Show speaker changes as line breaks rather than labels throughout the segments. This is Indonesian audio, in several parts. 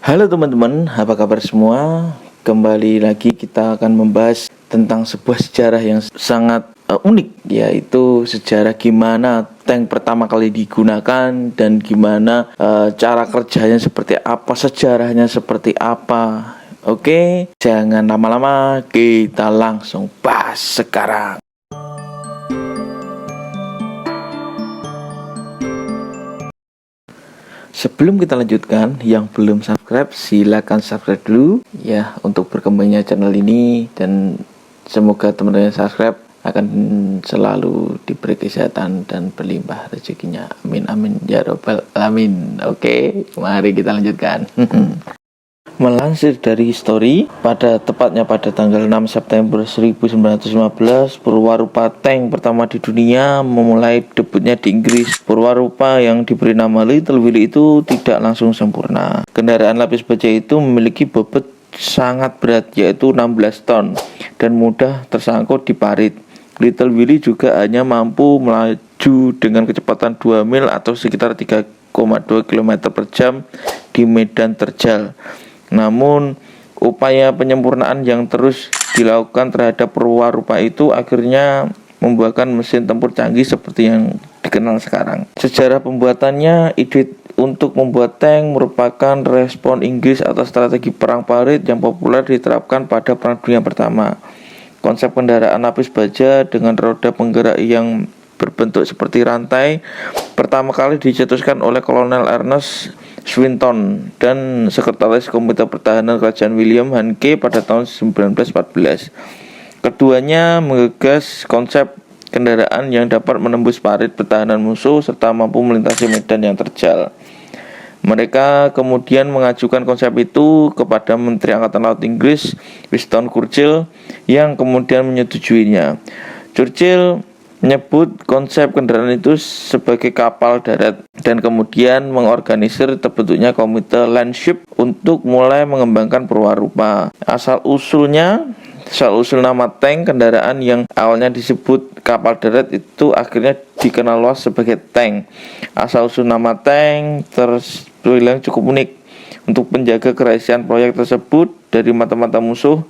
Halo teman-teman, apa kabar semua? Kembali lagi kita akan membahas tentang sebuah sejarah yang sangat unik, yaitu sejarah gimana tank pertama kali digunakan dan gimana cara kerjanya seperti apa, sejarahnya seperti apa. Oke, jangan lama-lama, kita langsung bahas sekarang. Sebelum kita lanjutkan, yang belum subscribe silakan subscribe dulu ya untuk berkembangnya channel ini, dan semoga teman-teman yang subscribe akan selalu diberi kesehatan dan berlimpah rezekinya. Amin amin ya robbal alamin. Oke, mari kita lanjutkan. Melansir dari history, tepatnya pada tanggal 6 September 1915, Purwarupa tank pertama di dunia memulai debutnya di Inggris. Purwarupa yang diberi nama Little Willie itu tidak langsung sempurna. Kendaraan lapis baja itu memiliki bobot sangat berat, yaitu 16 ton, dan mudah tersangkut di parit. Little Willie juga hanya mampu melaju dengan kecepatan 2 mil atau sekitar 3,2 km per jam di medan terjal. Namun, upaya penyempurnaan yang terus dilakukan terhadap Purwarupa itu akhirnya membuahkan mesin tempur canggih seperti yang dikenal sekarang. Sejarah pembuatannya, ide untuk membuat tank merupakan respon Inggris atas strategi perang parit yang populer diterapkan pada Perang Dunia Pertama. Konsep kendaraan lapis baja dengan roda penggerak yang berbentuk seperti rantai pertama kali dicetuskan oleh Kolonel Ernest Swinton dan Sekretaris Komite Pertahanan Kerajaan William Hankey pada tahun 1914. Keduanya menggagas konsep kendaraan yang dapat menembus parit pertahanan musuh serta mampu melintasi medan yang terjal. Mereka kemudian mengajukan konsep itu kepada Menteri Angkatan Laut Inggris, Winston Churchill, yang kemudian menyetujuinya. Churchill menyebut konsep kendaraan itu sebagai kapal darat dan kemudian mengorganisir terbentuknya Komite Landship untuk mulai mengembangkan Purwarupa. Asal-usul nama tank kendaraan yang awalnya disebut kapal darat itu akhirnya dikenal luas sebagai tank. Asal-usul nama tank terbilang cukup unik. Untuk menjaga kerahasiaan proyek tersebut dari mata-mata musuh,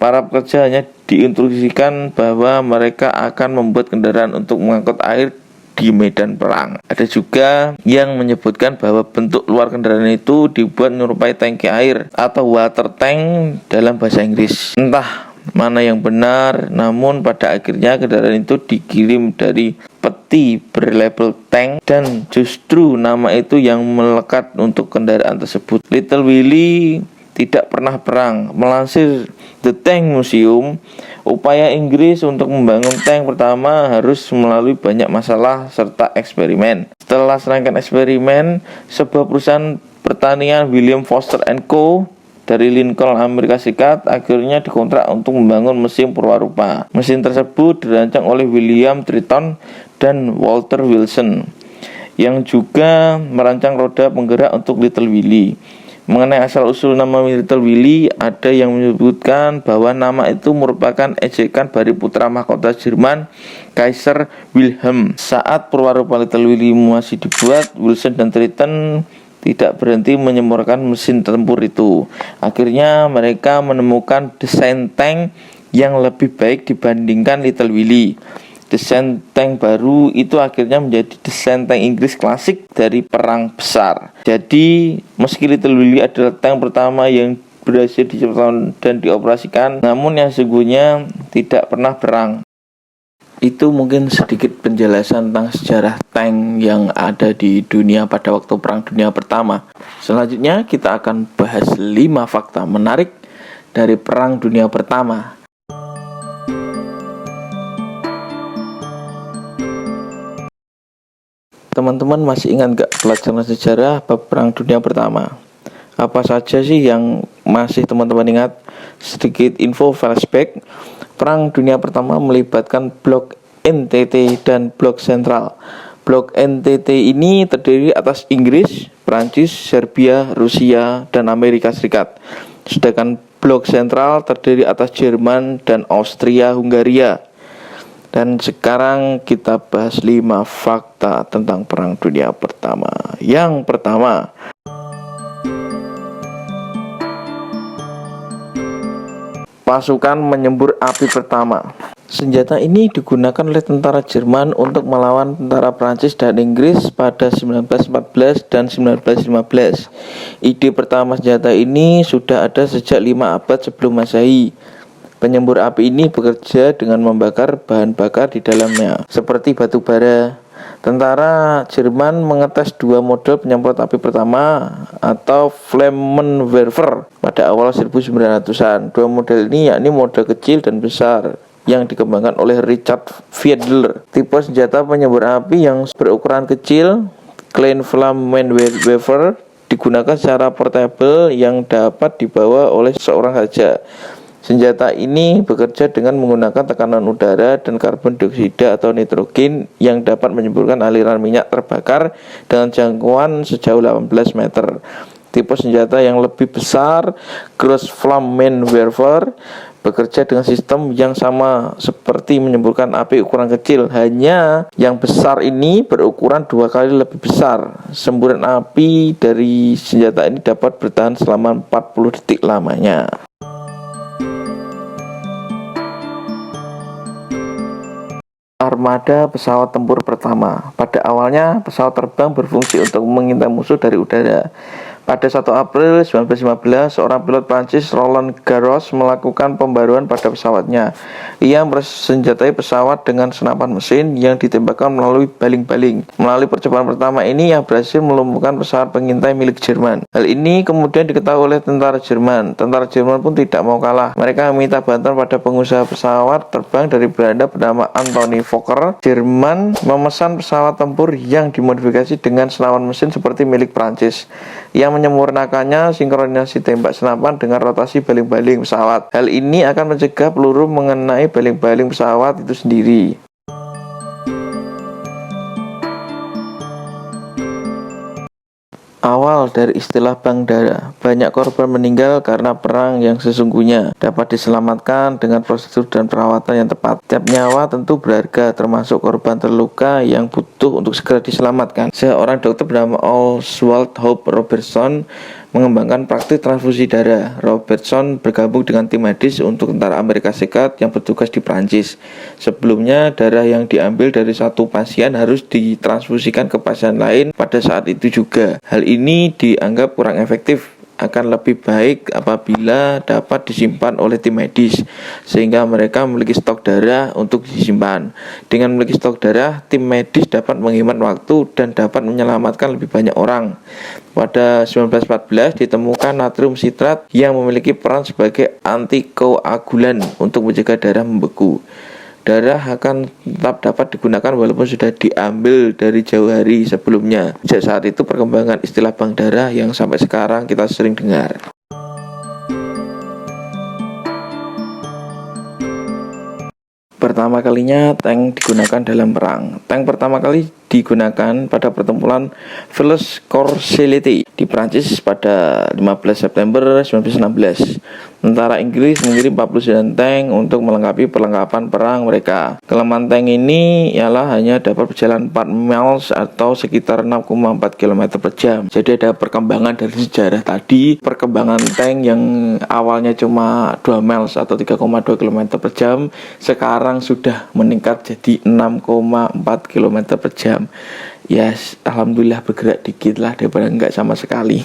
para pekerja hanya diinstruksikan bahwa mereka akan membuat kendaraan untuk mengangkut air di medan perang. Ada juga yang menyebutkan bahwa bentuk luar kendaraan itu dibuat menyerupai tangki air atau water tank dalam bahasa Inggris. Entah mana yang benar, namun pada akhirnya kendaraan itu dikirim dari peti berlabel tank dan justru nama itu yang melekat untuk kendaraan tersebut. Little Willie tidak pernah perang. Melansir The Tank Museum, upaya Inggris untuk membangun tank pertama harus melalui banyak masalah serta eksperimen. Setelah serangkaian eksperimen, sebuah perusahaan pertanian William Foster & Co. dari Lincoln, Amerika Serikat akhirnya dikontrak untuk membangun mesin Purwarupa. Mesin tersebut dirancang oleh William Triton dan Walter Wilson, yang juga merancang roda penggerak untuk Little Willie. Mengenai asal-usul nama Little Willie, ada yang menyebutkan bahwa nama itu merupakan ejekan dari putra mahkota Jerman, Kaiser Wilhelm. Saat Purwarupa Little Willie masih dibuat, Wilson dan Triton tidak berhenti menyempurnakan mesin tempur itu. Akhirnya mereka menemukan desain tank yang lebih baik dibandingkan Little Willie. Desain tank baru itu akhirnya menjadi desain tank Inggris klasik dari perang besar. Jadi meski Little Willie adalah tank pertama yang berhasil diciptakan dan dioperasikan, namun yang sesungguhnya tidak pernah perang. Itu mungkin sedikit penjelasan tentang sejarah tank yang ada di dunia pada waktu Perang Dunia Pertama. Selanjutnya kita akan bahas 5 fakta menarik dari Perang Dunia Pertama. Teman-teman masih ingat gak pelajaran sejarah bab Perang Dunia Pertama? Apa saja sih yang masih teman-teman ingat? Sedikit info flashback. Perang Dunia Pertama melibatkan blok NTT dan blok sentral. Blok NTT ini terdiri atas Inggris, Prancis, Serbia, Rusia, dan Amerika Serikat. Sedangkan blok sentral terdiri atas Jerman dan Austria-Hungaria. Dan sekarang kita bahas 5 fakta tentang Perang Dunia Pertama. Yang pertama, pasukan menyembur api pertama. Senjata ini digunakan oleh tentara Jerman untuk melawan tentara Prancis dan Inggris pada 1914 dan 1915. Ide pertama senjata ini sudah ada sejak 5 abad sebelum Masehi. Penyembur api ini bekerja dengan membakar bahan bakar di dalamnya, seperti batu bara. Tentara Jerman mengetes dua model penyemprot api pertama atau Flammenwerfer pada awal 1900-an. Dua model ini yakni model kecil dan besar yang dikembangkan oleh Richard Fiedler. Tipe senjata penyembur api yang berukuran kecil, Klein Flammenwerfer, digunakan secara portable yang dapat dibawa oleh seorang saja. Senjata ini bekerja dengan menggunakan tekanan udara dan karbon dioksida atau nitrogen yang dapat menyemburkan aliran minyak terbakar dengan jangkauan sejauh 18 meter. Tipe senjata yang lebih besar, Grossflammenwerfer, bekerja dengan sistem yang sama seperti menyemburkan api ukuran kecil, hanya yang besar ini berukuran 2 kali lebih besar. Semburan api dari senjata ini dapat bertahan selama 40 detik lamanya. Armada pesawat tempur pertama. Pada awalnya pesawat terbang berfungsi untuk mengintai musuh dari udara. Pada 1 April 1915, seorang pilot Prancis, Roland Garros, melakukan pembaruan pada pesawatnya. Ia bersenjatai pesawat dengan senapan mesin yang ditembakkan melalui baling-baling. Melalui percobaan pertama ini, ia berhasil melumpuhkan pesawat pengintai milik Jerman. Hal ini kemudian diketahui oleh tentara Jerman. Tentara Jerman pun tidak mau kalah. Mereka meminta bantuan pada pengusaha pesawat terbang dari Belanda bernama Anthony Fokker. Jerman memesan pesawat tempur yang dimodifikasi dengan senapan mesin seperti milik Prancis. Ia menyempurnakannya sinkronisasi tembak senapan dengan rotasi baling-baling pesawat. Hal ini akan mencegah peluru mengenai baling-baling pesawat itu sendiri. Awal dari istilah bank darah. Banyak korban meninggal karena perang yang sesungguhnya dapat diselamatkan dengan prosedur dan perawatan yang tepat. Tiap nyawa tentu berharga, termasuk korban terluka yang butuh untuk segera diselamatkan. Seorang dokter bernama Oswald Hope Robertson mengembangkan praktik transfusi darah. Robertson bergabung dengan tim medis untuk tentara Amerika Serikat yang bertugas di Prancis. Sebelumnya, darah yang diambil dari satu pasien harus ditransfusikan ke pasien lain pada saat itu juga. Hal ini dianggap kurang efektif, akan lebih baik apabila dapat disimpan oleh tim medis, sehingga mereka memiliki stok darah untuk disimpan. Dengan memiliki stok darah, tim medis dapat menghemat waktu dan dapat menyelamatkan lebih banyak orang. Pada 1914 ditemukan natrium sitrat yang memiliki peran sebagai antikoagulan untuk mencegah darah membeku. Darah akan tetap dapat digunakan walaupun sudah diambil dari jauh hari sebelumnya. Sejak saat itu perkembangan istilah bank darah yang sampai sekarang kita sering dengar. Pertama kalinya tank digunakan dalam perang. Tank pertama kali digunakan pada pertempuran Villers-Courcelette di Prancis pada 15 September 1916. Tentara Inggris mengirim 49 tank untuk melengkapi perlengkapan perang mereka. Kelemahan tank ini ialah hanya dapat berjalan 4 miles atau sekitar 6,4 km per jam. Jadi ada perkembangan dari sejarah tadi. Perkembangan tank yang awalnya cuma 2 miles atau 3,2 km per jam sekarang sudah meningkat jadi 6,4 km per jam. Ya, alhamdulillah bergerak dikit lah daripada enggak sama sekali.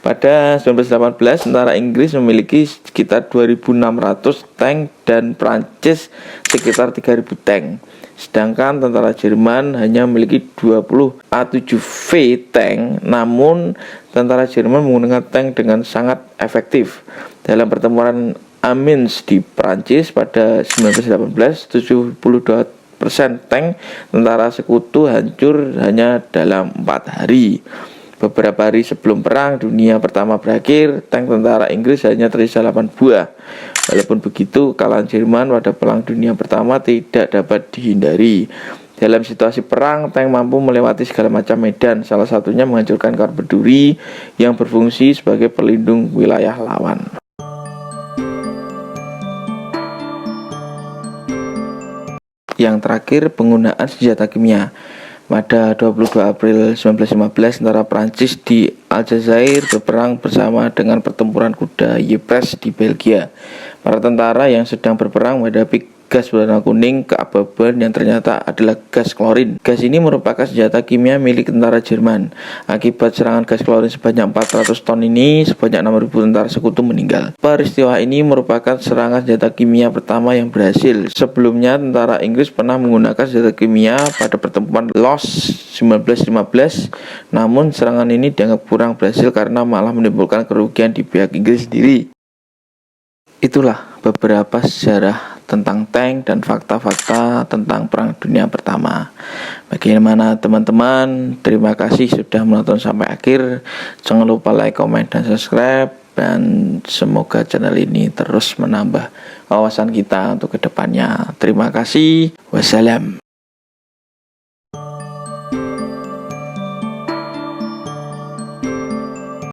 Pada 1918, tentara Inggris memiliki sekitar 2.600 tank dan Prancis sekitar 3.000 tank. Sedangkan tentara Jerman hanya memiliki 20 A7V tank. Namun tentara Jerman menggunakan tank dengan sangat efektif. Dalam pertempuran Amiens di Prancis pada 1918, 72% tank tentara sekutu hancur hanya dalam 4 hari. Beberapa hari sebelum Perang Dunia Pertama berakhir, tank tentara Inggris hanya tersisa 8 buah. Walaupun begitu, kekalahan Jerman pada Perang Dunia Pertama tidak dapat dihindari. Dalam situasi perang, tank mampu melewati segala macam medan, salah satunya menghancurkan kar berduri yang berfungsi sebagai pelindung wilayah lawan. Yang terakhir, penggunaan senjata kimia. Pada 22 April 1915, tentara Prancis di Aljazair berperang bersama dengan pertempuran kuda Ypres di Belgia. para tentara yang sedang berperang menghadapi gas berwarna kuning keababan yang ternyata adalah gas klorin. Gas ini merupakan senjata kimia milik tentara Jerman. Akibat serangan gas klorin sebanyak 400 ton ini, sebanyak 6.000 tentara sekutu meninggal. Peristiwa ini merupakan serangan senjata kimia pertama yang berhasil. Sebelumnya, tentara Inggris pernah menggunakan senjata kimia pada pertempuran Loos 1915, namun serangan ini dianggap kurang berhasil karena malah menimbulkan kerugian di pihak Inggris sendiri. Itulah beberapa sejarah tentang tank dan fakta-fakta tentang Perang Dunia Pertama. Bagaimana teman-teman? Terima kasih sudah menonton sampai akhir. Jangan lupa like, comment, dan subscribe. Dan semoga channel ini terus menambah wawasan kita untuk kedepannya. Terima kasih. Wassalam.